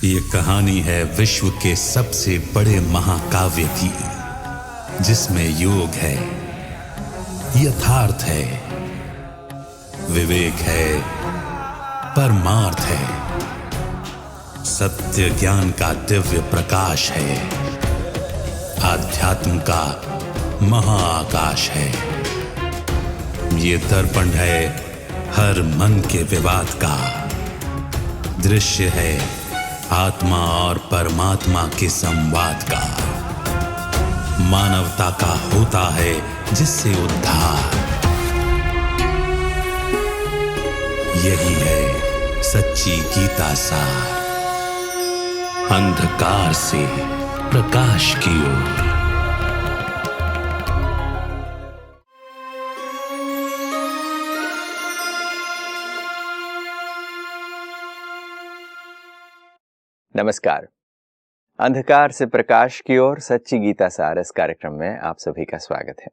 ये कहानी है विश्व के सबसे बड़े महाकाव्य की, जिसमें योग है, यथार्थ है, विवेक है, परमार्थ है, सत्य ज्ञान का दिव्य प्रकाश है, आध्यात्म का महाआकाश है। ये दर्पण है हर मन के विवाद का, दृश्य है आत्मा और परमात्मा के संवाद का, मानवता का होता है जिससे उद्धार। यही है सच्ची गीता सार, अंधकार से प्रकाश की ओर। नमस्कार। अंधकार से प्रकाश की ओर सच्ची गीता सार इस कार्यक्रम में आप सभी का स्वागत है।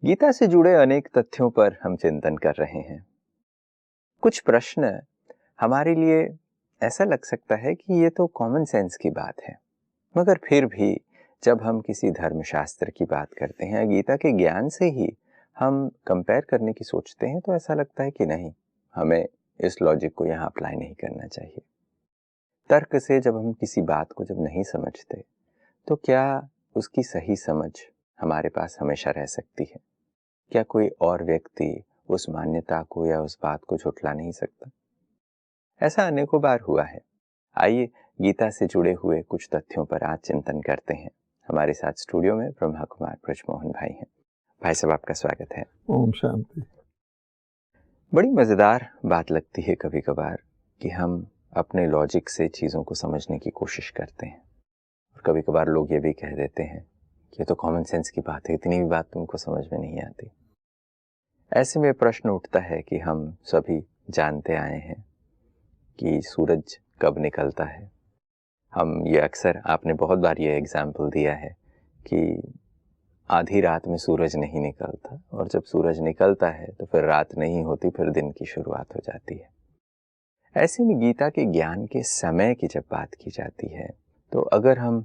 गीता से जुड़े अनेक तथ्यों पर हम चिंतन कर रहे हैं। कुछ प्रश्न हमारे लिए ऐसा लग सकता है कि ये तो कॉमन सेंस की बात है, मगर फिर भी जब हम किसी धर्मशास्त्र की बात करते हैं, गीता के ज्ञान से ही हम कंपेयर करने की सोचते हैं, तो ऐसा लगता है कि नहीं, हमें इस लॉजिक को यहाँ अप्लाई नहीं करना चाहिए। तर्क से जब हम किसी बात को जब नहीं समझते, तो क्या उसकी सही समझ हमारे पास हमेशा रह सकती है? क्या कोई और व्यक्ति उस मान्यता को या उस बात को झुठला नहीं सकता? ऐसा अनेकों बार हुआ है। आइए गीता से जुड़े हुए कुछ तथ्यों पर आज चिंतन करते हैं। हमारे साथ स्टूडियो में ब्रह्मा कुमार ब्रजमोहन भाई हैं। भाई साहब, आपका स्वागत है। ओम शांति। बड़ी मजेदार बात लगती है कभी कभार कि हम अपने लॉजिक से चीज़ों को समझने की कोशिश करते हैं, और कभी कभार लोग ये भी कह देते हैं कि ये तो कॉमन सेंस की बात है, इतनी भी बात तुमको समझ में नहीं आती। ऐसे में प्रश्न उठता है कि हम सभी जानते आए हैं कि सूरज कब निकलता है। हम ये अक्सर, आपने बहुत बार ये एग्जाम्पल दिया है कि आधी रात में सूरज नहीं निकलता, और जब सूरज निकलता है तो फिर रात नहीं होती, फिर दिन की शुरुआत हो जाती है। ऐसे में गीता के ज्ञान के समय की जब बात की जाती है, तो अगर हम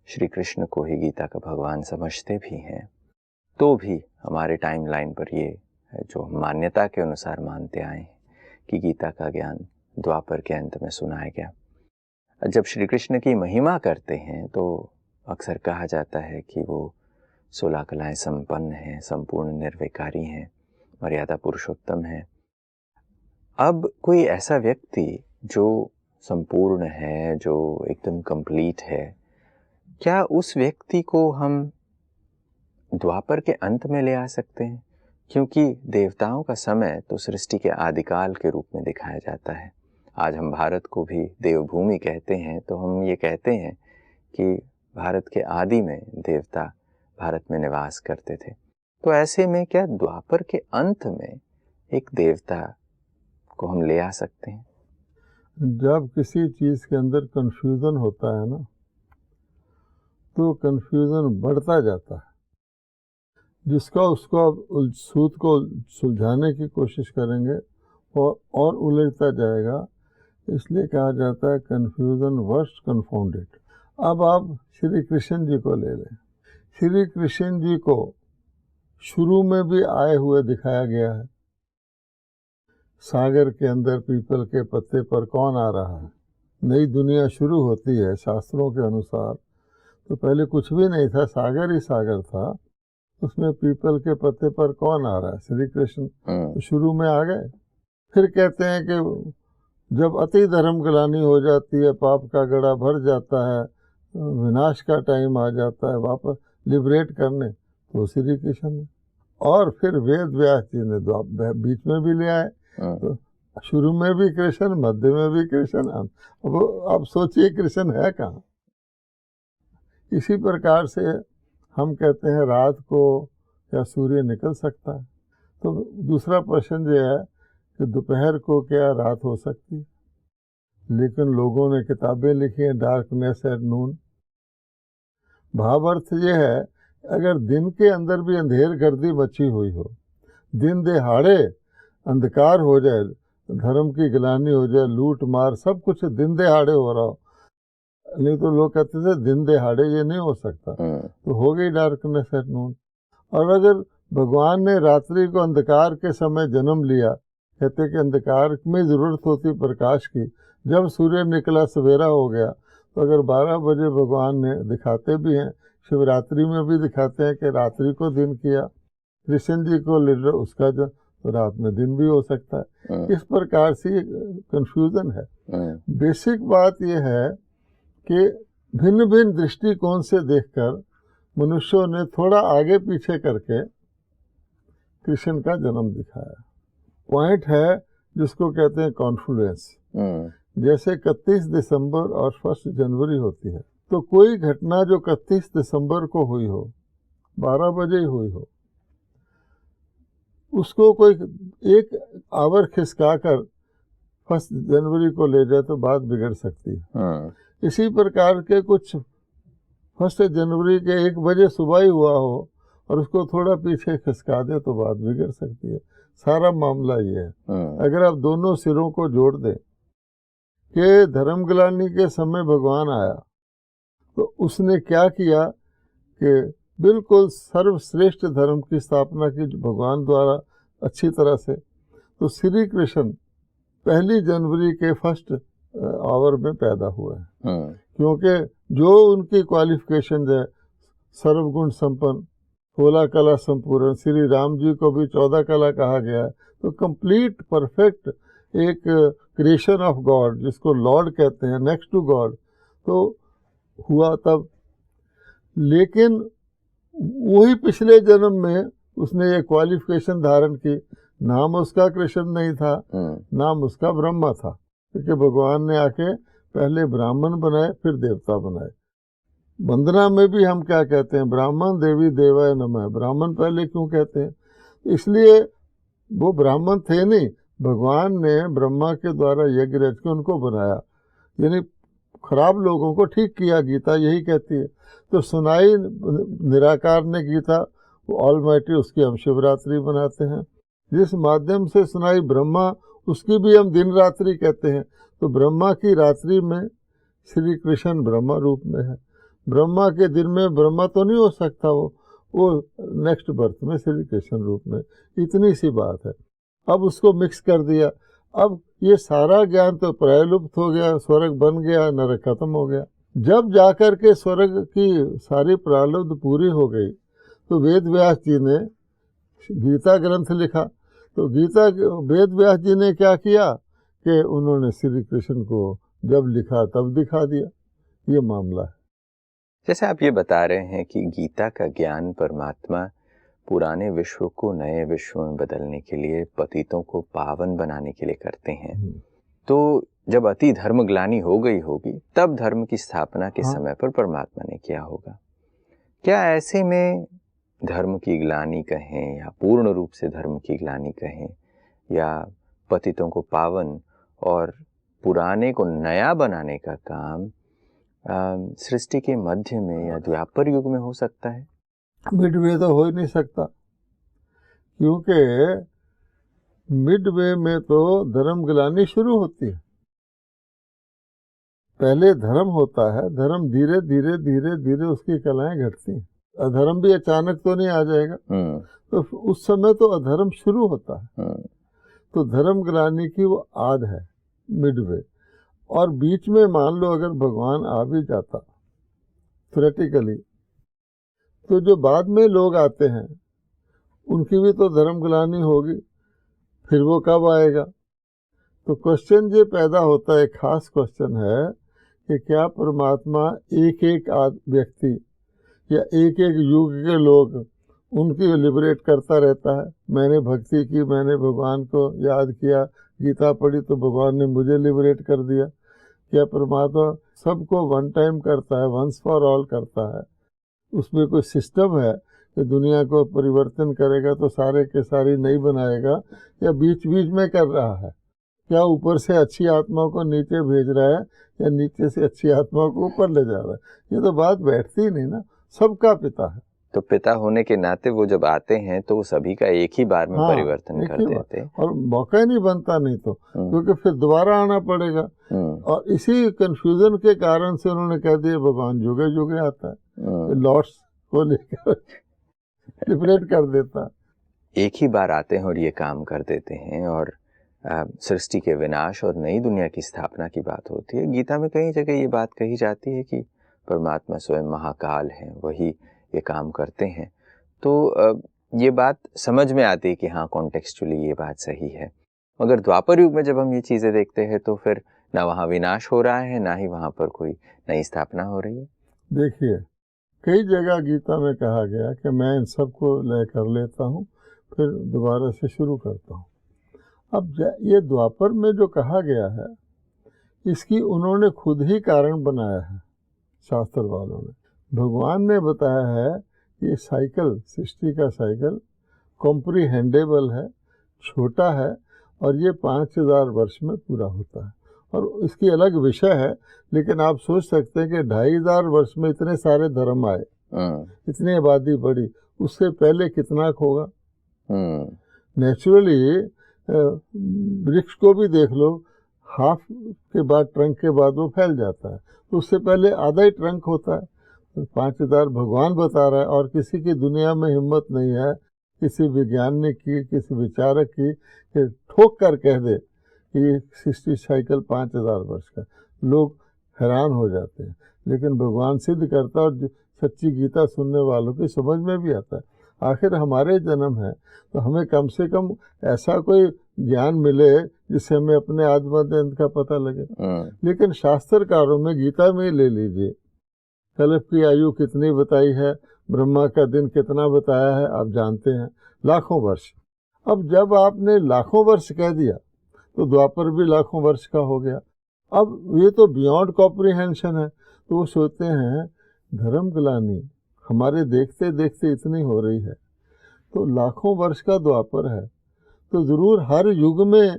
श्री कृष्ण को ही गीता का भगवान समझते भी हैं, तो भी हमारे टाइमलाइन पर ये है जो मान्यता के अनुसार मानते आए हैं कि गीता का ज्ञान द्वापर के अंत में सुनाया गया। जब श्री कृष्ण की महिमा करते हैं तो अक्सर कहा जाता है कि वो 16 कलाएं संपन्न हैं, संपूर्ण निर्विकारी हैं, मर्यादा पुरुषोत्तम हैं। अब कोई ऐसा व्यक्ति जो संपूर्ण है, जो एकदम कंप्लीट है, क्या उस व्यक्ति को हम द्वापर के अंत में ले आ सकते हैं? क्योंकि देवताओं का समय तो सृष्टि के आदिकाल के रूप में दिखाया जाता है। आज हम भारत को भी देवभूमि कहते हैं, तो हम ये कहते हैं कि भारत के आदि में देवता भारत में निवास करते थे। तो ऐसे में क्या द्वापर के अंत में एक देवता को हम ले आ सकते हैं? जब किसी चीज के अंदर कंफ्यूजन होता है ना, तो कंफ्यूजन बढ़ता जाता है। जिसका उसको सूत को सुलझाने की कोशिश करेंगे और उलझता जाएगा। इसलिए कहा जाता है कंफ्यूजन वर्स्ट कंफाउंडेड। अब आप श्री कृष्ण जी को ले लें। श्री कृष्ण जी को शुरू में भी आए हुए दिखाया गया है। सागर के अंदर पीपल के पत्ते पर कौन आ रहा है? नई दुनिया शुरू होती है शास्त्रों के अनुसार। तो पहले कुछ भी नहीं था, सागर ही सागर था। उसमें पीपल के पत्ते पर कौन आ रहा है? श्री कृष्ण। तो शुरू में आ गए। फिर कहते हैं कि जब अति धर्म ग्लानि हो जाती है, पाप का गड़ा भर जाता है, विनाश का टाइम आ जाता है वापस लिबरेट करने, तो श्री कृष्ण। और फिर वेद व्यास जी ने बीच में भी ले आए। तो शुरू में भी कृष्ण, मध्य में भी कृष्ण। अब सोचिए कृष्ण है कहाँ? इसी प्रकार से हम कहते हैं रात को क्या सूर्य निकल सकता है? तो दूसरा प्रश्न ये है कि दोपहर को क्या रात हो सकती है? लेकिन लोगों ने किताबें लिखी हैं, डार्कनेस एट नून। भावार्थ ये है, अगर दिन के अंदर भी अंधेर गर्दी मची हुई हो, दिन दिहाड़े अंधकार हो जाए, धर्म की गिलानी हो जाए, लूट मार सब कुछ दिन दहाड़े हो रहा हो। नहीं तो लोग कहते थे दिन दहाड़े ये नहीं हो सकता, तो हो गई डार्कनेस एट नून। और अगर भगवान ने रात्रि को अंधकार के समय जन्म लिया, कहते कि अंधकार में ज़रूरत होती प्रकाश की, जब सूर्य निकला सवेरा हो गया, तो अगर 12 बजे भगवान ने, दिखाते भी हैं शिवरात्रि में भी दिखाते हैं कि रात्रि को दिन किया, कृष्ण जी को लीडर उसका जो, तो रात में दिन भी हो सकता है। इस प्रकार से कंफ्यूजन है। बेसिक बात यह है कि भिन्न भिन्न दृष्टिकोण से देखकर मनुष्यों ने थोड़ा आगे पीछे करके कृष्ण का जन्म दिखाया। पॉइंट है जिसको कहते हैं कॉन्फ्लुएंस। जैसे 31 दिसंबर और 1 जनवरी होती है, तो कोई घटना जो 31 दिसंबर को हुई हो, 12 बजे ही हुई हो, उसको कोई एक आवर खिसका कर 1 जनवरी को ले जाए तो बात बिगड़ सकती है। इसी प्रकार के कुछ 1 जनवरी के 1 बजे सुबह ही हुआ हो और उसको थोड़ा पीछे खिसका दे तो बात बिगड़ सकती है। सारा मामला ये है। अगर आप दोनों सिरों को जोड़ दें कि धर्मग्लानि के समय भगवान आया तो उसने क्या किया कि बिल्कुल सर्वश्रेष्ठ धर्म की स्थापना की भगवान द्वारा अच्छी तरह से। तो श्री कृष्ण 1 जनवरी के 1 आवर में पैदा हुए हैं, क्योंकि जो उनकी क्वालिफिकेशन है, सर्वगुण संपन्न, 16 कला संपूर्ण, श्री राम जी को भी 14 कला कहा गया है। तो कंप्लीट परफेक्ट एक क्रिएशन ऑफ गॉड, जिसको लॉर्ड कहते हैं, नेक्स्ट टू गॉड, तो हुआ तब। लेकिन वही पिछले जन्म में उसने ये क्वालिफिकेशन धारण की। नाम उसका कृष्ण नहीं था, नाम उसका ब्रह्मा था, क्योंकि भगवान ने आके पहले ब्राह्मण बनाए फिर देवता बनाए। वंदना में भी हम क्या कहते हैं, ब्राह्मण देवी देवाय नमः। ब्राह्मण पहले क्यों कहते हैं? इसलिए वो ब्राह्मण थे नहीं, भगवान ने ब्रह्मा के द्वारा यज्ञ रच के उनको बनाया, यानी खराब लोगों को ठीक किया। गीता यही कहती है। तो सुनाई निराकार ने गीता, वो ऑलमाइटी, उसकी हम शिवरात्रि बनाते हैं। जिस माध्यम से सुनाई ब्रह्मा, उसकी भी हम दिन रात्रि कहते हैं। तो ब्रह्मा की रात्रि में श्री कृष्ण ब्रह्मा रूप में है, ब्रह्मा के दिन में ब्रह्मा तो नहीं हो सकता, वो नेक्स्ट बर्थ में श्री कृष्ण रूप में। इतनी सी बात है। अब उसको मिक्स कर दिया, अब ये सारा ज्ञान तो प्रायलुप्त हो गया, स्वर्ग बन गया, नरक खत्म हो गया। जब जाकर के स्वर्ग की सारी प्रारब्ध पूरी हो गई तो वेद व्यास जी ने गीता ग्रंथ लिखा। तो गीता वेद व्यास जी ने क्या किया कि उन्होंने श्री कृष्ण को जब लिखा तब दिखा दिया। ये मामला है। जैसे आप ये बता रहे हैं कि गीता का ज्ञान परमात्मा पुराने विश्व को नए विश्व में बदलने के लिए, पतितों को पावन बनाने के लिए करते हैं। तो जब अति धर्मग्लानि हो गई होगी तब धर्म की स्थापना के समय पर परमात्मा ने किया होगा। क्या ऐसे में धर्म की ग्लानि कहें या पूर्ण रूप से धर्म की ग्लानि कहें या पतितों को पावन और पुराने को नया बनाने का काम सृष्टि के मध्य में या द्वापर युग में हो सकता है? मिडवे तो हो ही नहीं सकता, क्योंकि मिडवे में तो धर्म ग्लानि शुरू होती है। पहले धर्म होता है, धर्म धीरे धीरे धीरे धीरे उसकी कलाएं घटती हैं। अधर्म भी अचानक तो नहीं आ जाएगा, तो उस समय तो अधर्म शुरू होता है। तो धर्म ग्लानि की वो आद है मिडवे। और बीच में मान लो अगर भगवान आ भी जाता थ्योरेटिकली, तो जो बाद में लोग आते हैं उनकी भी तो धर्म ग्लानि होगी, फिर वो कब आएगा? तो क्वेश्चन ये पैदा होता है, खास क्वेश्चन है कि क्या परमात्मा एक एक व्यक्ति या एक एक युग के लोग उनकी लिबरेट करता रहता है? मैंने भक्ति की, मैंने भगवान को याद किया, गीता पढ़ी तो भगवान ने मुझे लिबरेट कर दिया। क्या परमात्मा सबको वन टाइम करता है, वंस फॉर ऑल करता है? उसमें कोई सिस्टम है कि दुनिया को परिवर्तन करेगा तो सारे के सारी नहीं बनाएगा, या बीच बीच में कर रहा है? क्या ऊपर से अच्छी आत्मा को नीचे भेज रहा है या नीचे से अच्छी आत्मा को ऊपर ले जा रहा है? ये तो बात बैठती ही नहीं ना। सबका पिता है, तो पिता होने के नाते वो जब आते हैं तो वो सभी का एक ही बार में हाँ, परिवर्तन एक कर ही देते हैं। और मौका ही नहीं बनता, नहीं तो क्योंकि फिर दोबारा आना पड़ेगा। और इसी कंफ्यूजन के कारण से उन्होंने कह दिया भगवान जुगे जुगे आता है, लॉर्ड्स को लेकर लिबरेट कर देता। एक ही बार आते हैं और ये काम कर देते हैं, और सृष्टि के विनाश और नई दुनिया की स्थापना की बात होती है। गीता में कई जगह ये बात कही जाती है कि परमात्मा स्वयं महाकाल हैं, वही ये काम करते हैं। तो ये बात समझ में आती है कि हाँ, कॉन्टेक्चुअली ये बात सही है। मगर द्वापर युग में जब हम ये चीज़ें देखते हैं तो फिर ना वहाँ विनाश हो रहा है, ना ही वहाँ पर कोई नई स्थापना हो रही है। देखिए, कई जगह गीता में कहा गया कि मैं इन सबको लय कर लेता हूँ, फिर दोबारा से शुरू करता हूँ। अब ये द्वापर में जो कहा गया है, इसकी उन्होंने खुद ही कारण बनाया है शास्त्र वालों ने। भगवान ने बताया है कि साइकिल, सृष्टि का साइकिल कॉम्प्रिहेंडेबल है, छोटा है, और ये 5000 वर्ष में पूरा होता है। और इसकी अलग विषय है, लेकिन आप सोच सकते हैं कि 2500 वर्ष में इतने सारे धर्म आए, इतनी आबादी बढ़ी, उससे पहले कितना होगा। नेचुरली वृक्ष को भी देख लो, हाफ के बाद, ट्रंक के बाद वो फैल जाता है, तो उससे पहले आधा ही ट्रंक होता है। तो 5000 भगवान बता रहा है, और किसी की दुनिया में हिम्मत नहीं है, किसी वैज्ञानिक की, किसी विचारक की, कि ठोक कर कह दे कि सृष्टि साइकिल 5000 वर्ष का। लोग हैरान हो जाते हैं, लेकिन भगवान सिद्ध करता है, और सच्ची गीता सुनने वालों की समझ में भी आता है। आखिर हमारे जन्म है, तो हमें कम से कम ऐसा कोई ज्ञान मिले जिससे हमें अपने आत्मदंत का पता लगे। लेकिन शास्त्रकारों में, गीता में ले लीजिए, कल्प की आयु कितनी बताई है, ब्रह्मा का दिन कितना बताया है, आप जानते हैं, लाखों वर्ष। अब जब आपने लाखों वर्ष कह दिया तो द्वापर भी लाखों वर्ष का हो गया। अब ये तो बियॉन्ड कॉम्प्रिहेंशन है। तो वो सोचते हैं धर्म ग्लानि हमारे देखते देखते इतनी हो रही है, तो लाखों वर्ष का द्वापर है, तो ज़रूर हर युग में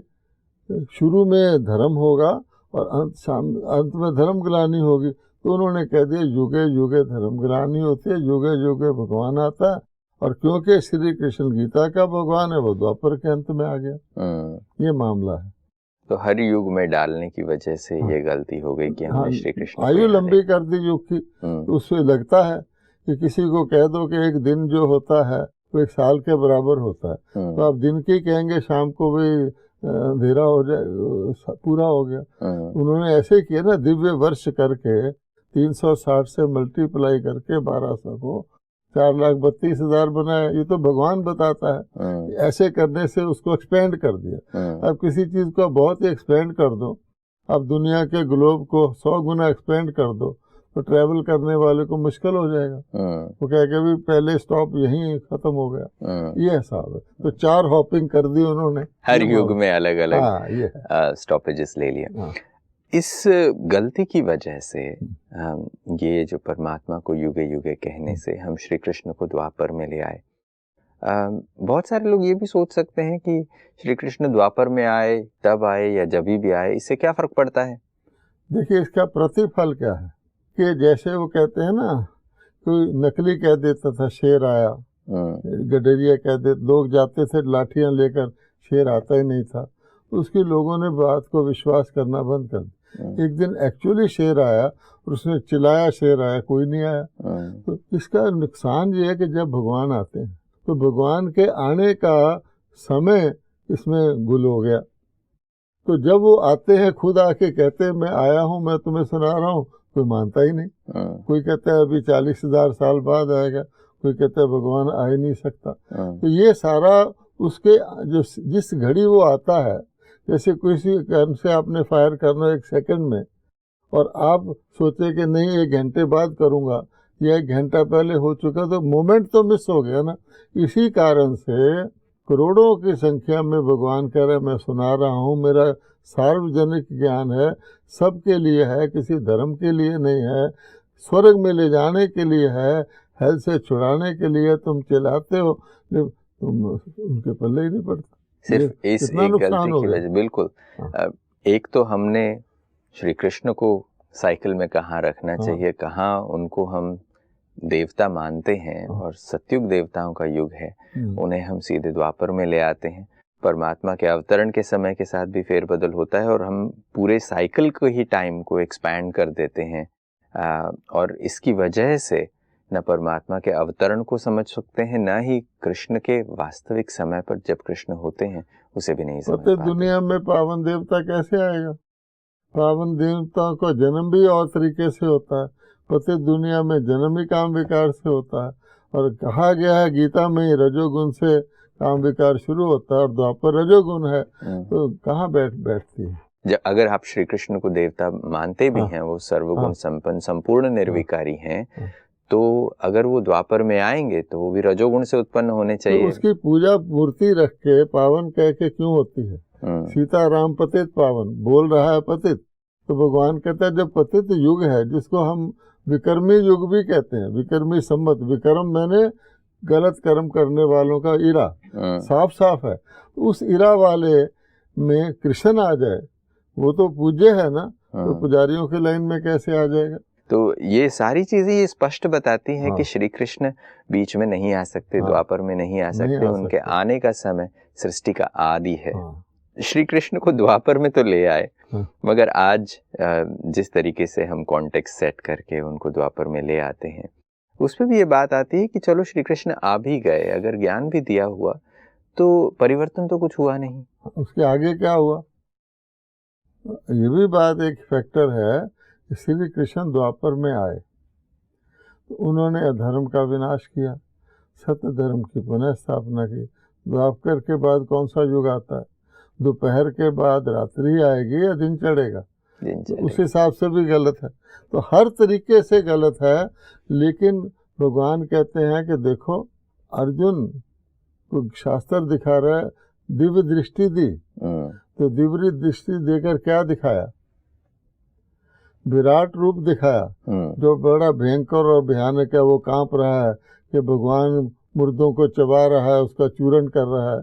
शुरू में धर्म होगा और अंत में धर्म ग्लानि होगी। तो उन्होंने कह दिया युगे युगे धर्म ग्लानि होती है, युगे युगे भगवान आता है। और क्योंकि श्री कृष्ण गीता का भगवान है, वो द्वापर के अंत में आ गया। ये मामला है। तो हर युग में डालने की वजह से ये गलती हो गई कि हमने श्री कृष्ण आयु लंबी कर दी युग की। तो उससे लगता है कि किसी को कह दो कि एक दिन जो होता है वो एक साल के बराबर होता है, तो आप दिन की कहेंगे, शाम को भी अंधेरा हो जाए, पूरा हो गया। उन्होंने ऐसे किया ना, दिव्य वर्ष करके 360 से मल्टीप्लाई करके 1200 को 4,32,000 बनाया। ये तो भगवान बताता है। ऐसे करने से उसको एक्सपेंड कर दिया। अब किसी चीज को बहुत ही एक्सपेंड कर दो, अब दुनिया के ग्लोब को 100 गुना एक्सपेंड कर दो, तो ट्रैवल करने वाले को मुश्किल हो जाएगा। वो कह के भी पहले स्टॉप यहीं खत्म हो गया। ये हिसाब है। तो 4 हॉपिंग कर दी उन्होंने, हर युग में अलग अलग स्टॉपेजेस ले लिया। इस गलती की वजह से ये जो परमात्मा को युगे युगे कहने से हम श्री कृष्ण को द्वापर में ले आए। बहुत सारे लोग ये भी सोच सकते हैं कि श्री कृष्ण द्वापर में आए, तब आए या जब भी आए, इससे क्या फर्क पड़ता है? देखिए, इसका प्रतिफल क्या है कि जैसे वो कहते हैं ना, कोई नकली कह देता था शेर आया, गडरिया कह देते, लोग जाते थे लाठियां लेकर, शेर आता ही नहीं था, तो उसके लोगों ने बात को विश्वास करना बंद कर दिया। एक दिन एक्चुअली शेर आया और उसने चिल्लाया शेर आया, कोई नहीं आया। तो इसका नुकसान ये है कि जब भगवान आते हैं तो भगवान के आने का समय इसमें गुल हो गया। तो जब वो आते हैं, खुद आके कहते हैं मैं आया हूँ, मैं तुम्हें सुना रहा हूँ, कोई मानता ही नहीं। कोई कहता है अभी 40,000 साल बाद आएगा, कोई कहता है भगवान आ ही नहीं सकता। तो ये सारा उसके जो जिस घड़ी वो आता है, जैसे किसी गन से आपने फायर करना 1 सेकंड में, और आप सोचे कि नहीं 1 घंटे बाद करूँगा, या 1 घंटा पहले हो चुका, तो मोमेंट तो मिस हो गया ना। इसी कारण से करोड़ों की संख्या में भगवान कह रहे मैं सुना रहा हूँ, मेरा सार्वजनिक ज्ञान है, सबके लिए है, किसी धर्म के लिए नहीं है, स्वर्ग में ले जाने के लिए है, हेल से छुड़ाने के लिए। तुम चिल्लाते हो, तुम उनके पल्ले ही नहीं पड़ता। सिर्फ इस एक गलती की वजह। बिल्कुल। एक तो हमने श्री कृष्ण को साइकिल में कहाँ रखना चाहिए, कहाँ उनको हम देवता मानते हैं और सतयुग देवताओं का युग है, उन्हें हम सीधे द्वापर में ले आते हैं। परमात्मा के अवतरण के समय के साथ भी फेरबदल होता है और हम पूरे साइकिल को ही टाइम को एक्सपैंड कर देते हैं, और इसकी वजह से न परमात्मा के अवतरण को समझ सकते हैं, न ही कृष्ण के वास्तविक समय पर जब कृष्ण होते हैं उसे भी नहीं समझ पाते। दुनिया में पावन देवता कैसे आएगा? पावन देवता का जन्म भी और तरीके से होता है। पति दुनिया में जन्म ही काम विकार से होता है, और कहा गया है गीता में रजोगुण से काम विकार शुरू होता है और द्वापर रजोगुण है, तो कहाँ बैठती है। जब अगर आप श्री कृष्ण को देवता मानते भी हैं, वो सर्वगुण संपन्न संपूर्ण निर्विकारी हैं, तो अगर वो द्वापर में आएंगे तो वो भी रजोगुण से उत्पन्न होने चाहिए। तो उसकी पूजा मूर्ति रख के पावन कह के क्यों होती है? सीता राम पतित पावन बोल रहा है पतित, तो भगवान कहता है जब पतित युग है, जिसको हम विकर्मी युग भी कहते हैं, विकर्मी संमत, विक्रम मैंने गलत कर्म करने वालों का इरा, साफ साफ है, तो उस इरा वाले में कृष्ण आ जाए, वो तो पूज्य है ना, तो पुजारियों की लाइन में कैसे आ जाएगा? तो ये सारी चीजें ये स्पष्ट बताती हैं कि श्री कृष्ण बीच में नहीं आ सकते, द्वापर में नहीं आ सकते, उनके आने का समय सृष्टि का आदि है। श्री कृष्ण को द्वापर में तो ले आए, मगर आज जिस तरीके से हम कॉन्टेक्स्ट सेट करके उनको द्वापर में ले आते हैं, उसमें भी ये बात आती है कि चलो श्री कृष्ण आ भी गए, अगर ज्ञान भी दिया हुआ तो परिवर्तन तो कुछ हुआ नहीं, उसके आगे क्या हुआ? ये भी बात एक फैक्टर है। श्री कृष्ण द्वापर में आए तो उन्होंने अधर्म का विनाश किया, सत्य धर्म की पुनः स्थापना की। द्वापर के बाद कौन सा युग आता है? दोपहर के बाद रात्रि आएगी या दिन चढ़ेगा? तो उस हिसाब से भी गलत है, तो हर तरीके से गलत है। लेकिन भगवान कहते हैं कि देखो अर्जुन को शास्त्र दिखा रहा है, दिव्य दृष्टि दी, तो दिव्य दृष्टि देकर क्या दिखाया? विराट रूप दिखाया, जो बड़ा भयंकर और भयानक है, वो कांप रहा है कि भगवान मुर्दों को चबा रहा है, उसका चूरन कर रहा है।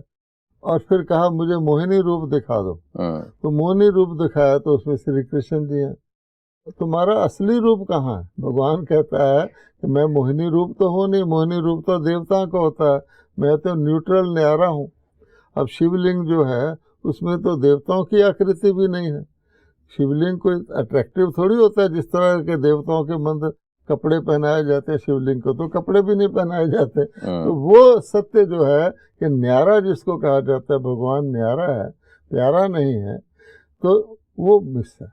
और फिर कहा मुझे मोहिनी रूप दिखा दो, तो मोहिनी रूप दिखाया, तो उसमें श्री कृष्ण जी हैं। तो तुम्हारा असली रूप कहाँ है? भगवान कहता है कि मैं मोहिनी रूप तो हूँ नहीं, मोहिनी रूप तो देवता को होता है, मैं तो न्यूट्रल न्यारा हूँ। अब शिवलिंग जो है उसमें तो देवताओं की आकृति भी नहीं है, शिवलिंग कोई अट्रैक्टिव थोड़ी होता है। जिस तरह के देवताओं के मंदिर कपड़े पहनाए जाते हैं, शिवलिंग को तो कपड़े भी नहीं पहनाए जाते। तो वो सत्य जो है कि न्यारा जिसको कहा जाता है, भगवान न्यारा है, प्यारा नहीं है, तो वो मिस है।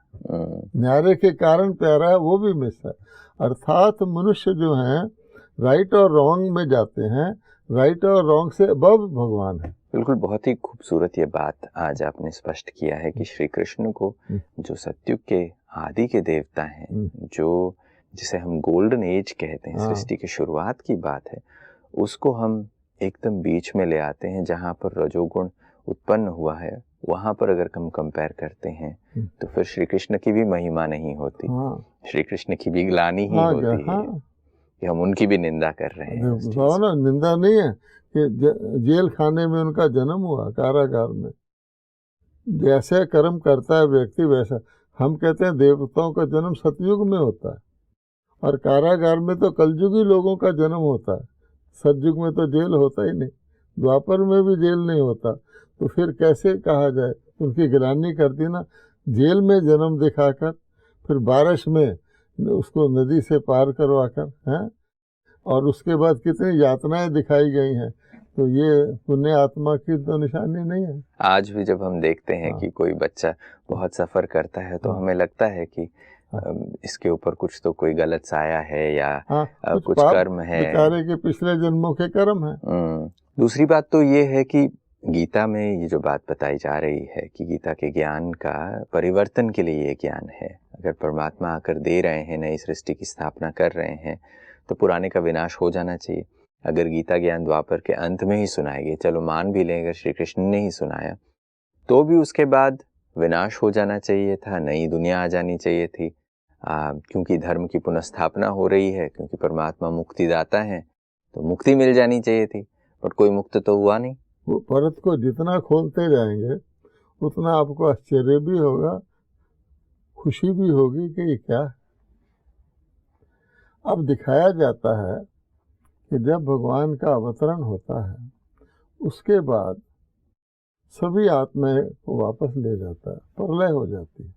न्यारे के कारण प्यारा है, वो भी मिस है। अर्थात मनुष्य जो हैं राइट और रॉन्ग में जाते हैं, राइट और रॉन्ग से अबव भगवान है। बिल्कुल, बहुत ही खूबसूरत ये बात आज आपने स्पष्ट किया है कि श्री कृष्ण को जो सतयुग के आदि के देवता हैं, जो जिसे हम गोल्डन एज कहते हैं, सृष्टि की शुरुआत की बात है, उसको हम एकदम बीच में ले आते हैं जहाँ पर रजोगुण उत्पन्न हुआ है। वहाँ पर अगर हम कंपेयर करते हैं तो फिर श्री कृष्ण की भी महिमा नहीं होती, श्री कृष्ण की भी ग्लानि ही होती है कि हम उनकी भी निंदा कर रहे हैं। ना, निंदा नहीं है कि जेल खाने में उनका जन्म हुआ, कारागार में। जैसे कर्म करता है व्यक्ति वैसा। हम कहते हैं देवताओं का जन्म सतयुग में होता है, और कारागार में तो कलयुगी लोगों का जन्म होता है। सतयुग में तो जेल होता ही नहीं, द्वापर में भी जेल नहीं होता, तो फिर कैसे कहा जाए? उनकी गिलानी करती ना, जेल में जन्म दिखाकर फिर बारिश में उसको नदी से पार करवाकर हैं, और उसके बाद कितनी यातनाएं दिखाई गई हैं। तो ये पुण्य आत्मा की तो निशानी नहीं है। आज भी जब हम देखते हैं कि कोई बच्चा बहुत सफ़र करता है तो हमें लगता है कि इसके ऊपर कुछ तो कोई गलत साया है या कुछ कर्म है, बेचारे के पिछले जन्मों के कर्म है। दूसरी बात तो ये है कि गीता में ये जो बात बताई जा रही है कि गीता के ज्ञान का परिवर्तन के लिए ये ज्ञान है। अगर परमात्मा आकर दे रहे हैं, नई सृष्टि की स्थापना कर रहे हैं, तो पुराने का विनाश हो जाना चाहिए। अगर गीता ज्ञान द्वापर के अंत में ही सुनाएंगे, चलो मान भी लें अगर श्री कृष्ण ने ही सुनाया, तो भी उसके बाद विनाश हो जाना चाहिए था, नई दुनिया आ जानी चाहिए थी। क्योंकि धर्म की पुनर्स्थापना हो रही है, क्योंकि परमात्मा मुक्तिदाता है, तो मुक्ति मिल जानी चाहिए थी, पर कोई मुक्त तो हुआ नहीं। वो परत को जितना खोलते जाएंगे उतना आपको आश्चर्य भी होगा, खुशी भी होगी कि ये क्या है। अब दिखाया जाता है कि जब भगवान का अवतरण होता है उसके बाद सभी आत्माएं को वापस ले जाता है, प्रलय हो जाती है,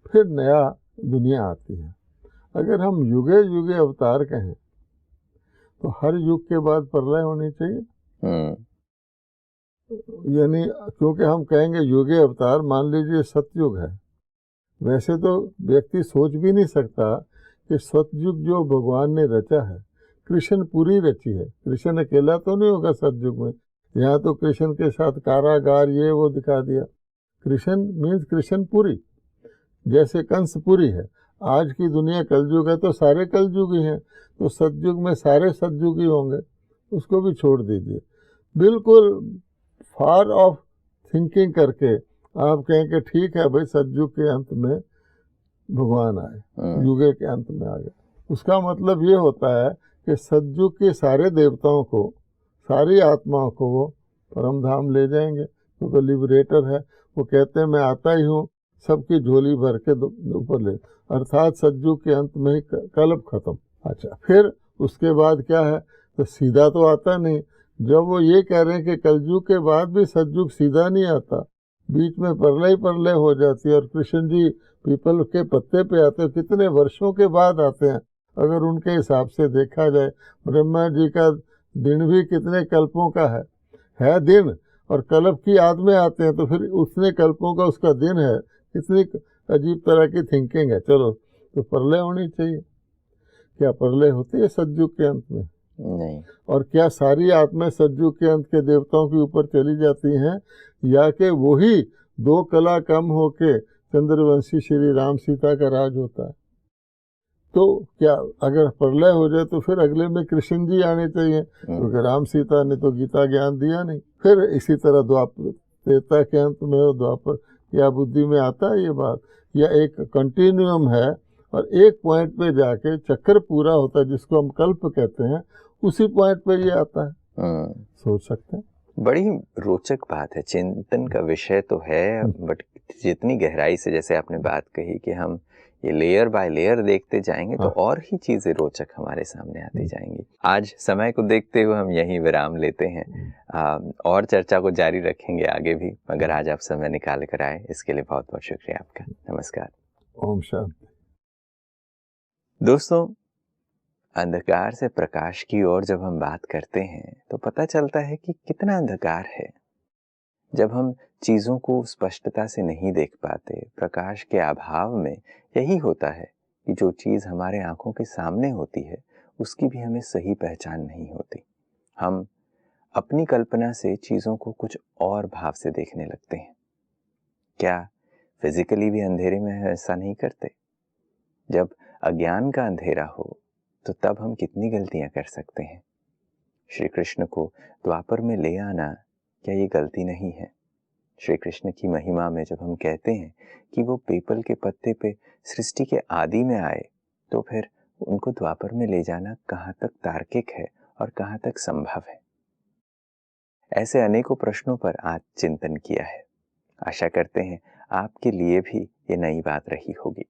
फिर नया दुनिया आती है। अगर हम युगे युगे अवतार कहें तो हर युग के बाद प्रलय होनी चाहिए। यानी क्योंकि हम कहेंगे युगे अवतार, मान लीजिए सतयुग है, वैसे तो व्यक्ति सोच भी नहीं सकता कि सतयुग जो भगवान ने रचा है, कृष्ण पूरी रची है, कृष्ण अकेला तो नहीं होगा सतयुग में। यहाँ तो कृष्ण के साथ कारागार ये वो दिखा दिया। कृष्ण मीन्स कृष्ण पूरी, जैसे कंस पूरी है। आज की दुनिया कलयुग है तो सारे कलयुगी हैं, तो सतयुग में सारे सतयुगी होंगे, उसको भी छोड़ दीजिए। बिल्कुल फार ऑफ थिंकिंग करके आप कहें कि ठीक है भाई सतयुग के अंत में भगवान आए, युगे के अंत में आ गए, उसका मतलब ये होता है कि सतयुग के सारे देवताओं को, सारी आत्माओं को वो परम धाम ले जाएंगे, क्योंकि लिबरेटर है। वो कहते हैं मैं आता ही हूँ सबकी झोली भर के ऊपर ले, अर्थात सतयुग के अंत में ही कल्प खत्म। अच्छा, फिर उसके बाद क्या है, तो सीधा तो आता नहीं। जब वो ये कह रहे हैं कि कलयुग के बाद भी सतयुग सीधा नहीं आता, बीच में प्रलय हो जाती है, और कृष्ण जी पीपल के पत्ते पे आते हैं, कितने वर्षों के बाद आते हैं। अगर उनके हिसाब से देखा जाए, ब्रह्मा जी का दिन भी कितने कल्पों का है दिन, और कल्प की याद में आते हैं, तो फिर उतने कल्पों का उसका दिन है। कितनी अजीब तरह की थिंकिंग है। चलो, तो प्रलय होनी चाहिए। क्या प्रलय होती है सतयुग के अंत में? नहीं। और क्या सारी आत्माएं सतयुग के अंत के देवताओं के ऊपर चली जाती हैं, या कि वही 2 कला कम होके चंद्रवंशी श्री राम सीता का राज होता है? तो क्या अगर प्रलय हो जाए तो फिर अगले में कृष्ण जी आने चाहिए, क्योंकि राम सीता ने तो गीता ज्ञान दिया नहीं। फिर इसी तरह द्वापर त्रेता के अंत में द्वापर, या बुद्धि में आता है ये बात, या एक कंटिन्यूम है और एक पॉइंट पे जाके चक्कर पूरा होता है जिसको हम कल्प कहते हैं, उसी पॉइंट पे ये आता है। सोच सकते हैं। बड़ी रोचक बात है, चिंतन का विषय तो है, बट जितनी गहराई से जैसे आपने बात कही कि हम ये लेयर बाय लेयर देखते जाएंगे तो और ही चीजें रोचक हमारे सामने आती जाएंगी। आज समय को देखते हुए हम यहीं विराम लेते हैं, और चर्चा को जारी रखेंगे आगे भी, मगर आज आप समय निकाल कर आए, इसके लिए बहुत बहुत शुक्रिया आपका। नमस्कार। ओम शांति। दोस्तों, अंधकार से प्रकाश की ओर जब हम बात करते हैं तो पता चलता है कि कितना अंधकार है। जब हम चीजों को स्पष्टता से नहीं देख पाते, प्रकाश के अभाव में यही होता है कि जो चीज हमारे आंखों के सामने होती है उसकी भी हमें सही पहचान नहीं होती। हम अपनी कल्पना से चीजों को कुछ और भाव से देखने लगते हैं। क्या फिजिकली भी अंधेरे में ऐसा नहीं करते? जब अज्ञान का अंधेरा हो तो तब हम कितनी गलतियां कर सकते हैं। श्री कृष्ण को द्वापर में ले आना, क्या ये गलती नहीं है? श्री कृष्ण की महिमा में जब हम कहते हैं कि वो पीपल के पत्ते पे सृष्टि के आदि में आए, तो फिर उनको द्वापर में ले जाना कहाँ तक तार्किक है और कहाँ तक संभव है? ऐसे अनेकों प्रश्नों पर आज चिंतन किया है। आशा करते हैं आपके लिए भी ये नई बात रही होगी।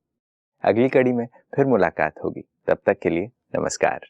अगली कड़ी में फिर मुलाकात होगी। तब तक के लिए नमस्कार।